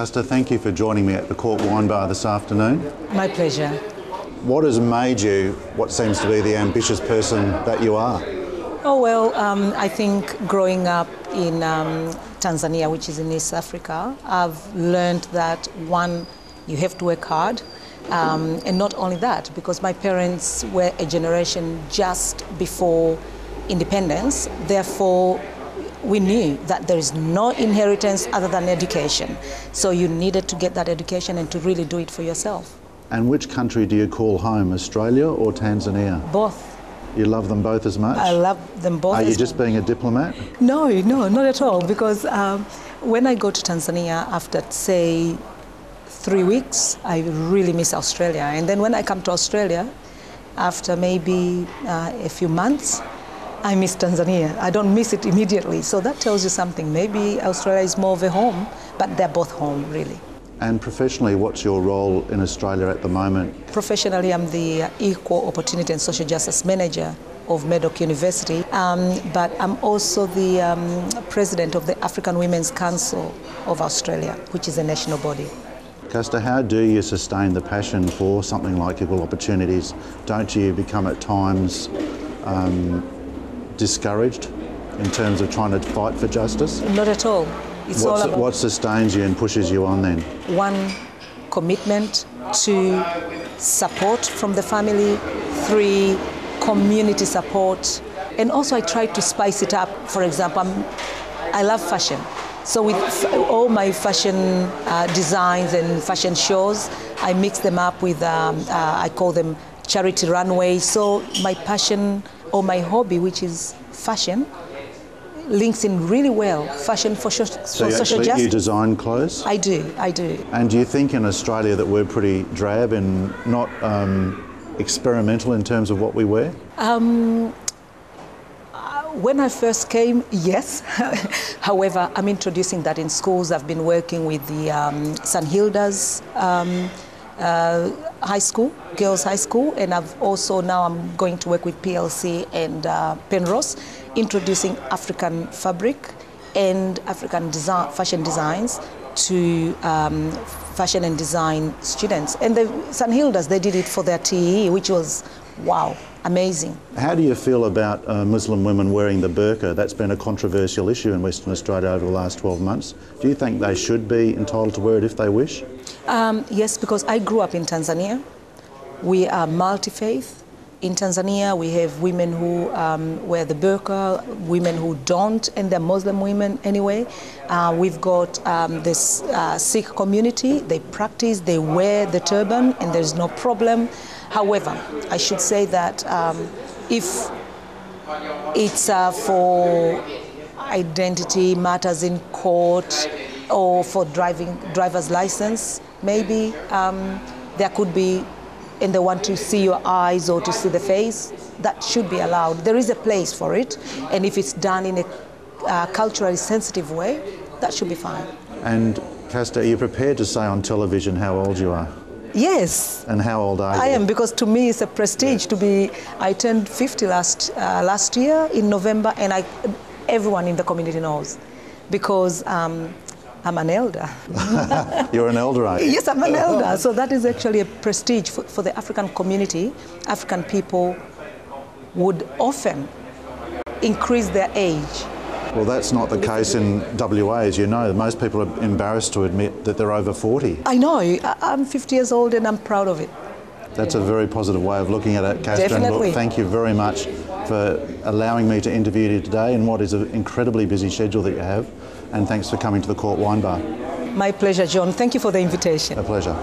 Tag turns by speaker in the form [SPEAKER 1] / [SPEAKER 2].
[SPEAKER 1] Casta, thank you for joining me at the Court Wine Bar this afternoon.
[SPEAKER 2] My pleasure.
[SPEAKER 1] What has made you what seems to be the ambitious person that you are?
[SPEAKER 2] Oh well, I think growing up in Tanzania, which is in East Africa, I've learned that one, you have to work hard, and not only that, because my parents were a generation just before independence, therefore we knew that there is no inheritance other than education. So you needed to get that education and to really do it for yourself.
[SPEAKER 1] And which country do you call home, Australia or Tanzania?
[SPEAKER 2] Both.
[SPEAKER 1] You love them both as much?
[SPEAKER 2] I love them both.
[SPEAKER 1] Are you just being a diplomat?
[SPEAKER 2] No, not at all, because when I go to Tanzania after, say, 3 weeks, I really miss Australia. And then when I come to Australia, after maybe a few months, I miss Tanzania. I don't miss it immediately. So that tells you something. Maybe Australia is more of a home, but they're both home, really.
[SPEAKER 1] And professionally, what's your role in Australia at the moment?
[SPEAKER 2] Professionally, I'm the Equal Opportunity and Social Justice Manager of Murdoch University, but I'm also the President of the African Women's Council of Australia, which is a national body.
[SPEAKER 1] Casta, how do you sustain the passion for something like equal opportunities? Don't you become at times discouraged in terms of trying to fight for justice?
[SPEAKER 2] Not at all. It's all about
[SPEAKER 1] what sustains you and pushes you on then?
[SPEAKER 2] one, commitment; two, support from the family; three, community support. And also I try to spice it up. For example, I love fashion. So with all my fashion designs and fashion shows, I mix them up with, I call them charity runways. So my passion or my hobby, which is fashion, links in really well. Fashion for social justice.
[SPEAKER 1] You design clothes?
[SPEAKER 2] I do.
[SPEAKER 1] And do you think in Australia that we're pretty drab and not experimental in terms of what we wear?
[SPEAKER 2] When I first came, yes. However, I'm introducing that in schools. I've been working with the St. Hilda's High School, Girls High School, and I've also now I'm going to work with PLC and Penrose, introducing African fabric and African fashion designs to fashion and design students. And the St. Hilda's, they did it for their TE, which was, wow, amazing.
[SPEAKER 1] How do you feel about Muslim women wearing the burqa? That's been a controversial issue in Western Australia over the last 12 months. Do you think they should be entitled to wear it if they wish?
[SPEAKER 2] Yes, because I grew up in Tanzania. We are multi-faith. In Tanzania, we have women who wear the burqa, women who don't, and they're Muslim women anyway. We've got this Sikh community. They practice, they wear the turban, and there's no problem. However, I should say that if it's for identity matters in court or for driver's license, maybe there could be, and they want to see your eyes or to see the face, that should be allowed. There is a place for it, and if it's done in a culturally sensitive way, that should be fine.
[SPEAKER 1] And Casta, are you prepared to say on television how old you are?
[SPEAKER 2] Yes.
[SPEAKER 1] And how old are you?
[SPEAKER 2] I am, because to me it's a prestige to be, I turned 50 last year in November, and everyone in the community knows, because I'm an elder.
[SPEAKER 1] You're an elder, are you?
[SPEAKER 2] Yes, I'm an elder. So that is actually a prestige for the African community. African people would often increase their age.
[SPEAKER 1] Well, that's not the case in WA, as you know. Most people are embarrassed to admit that they're over 40.
[SPEAKER 2] I know. I'm 50 years old and I'm proud of it.
[SPEAKER 1] That's a very positive way of looking at it, Casta.
[SPEAKER 2] Definitely.
[SPEAKER 1] And thank you very much for allowing me to interview you today in what is an incredibly busy schedule that you have. And thanks for coming to the Court Wine Bar.
[SPEAKER 2] My pleasure, John. Thank you for the invitation.
[SPEAKER 1] A pleasure.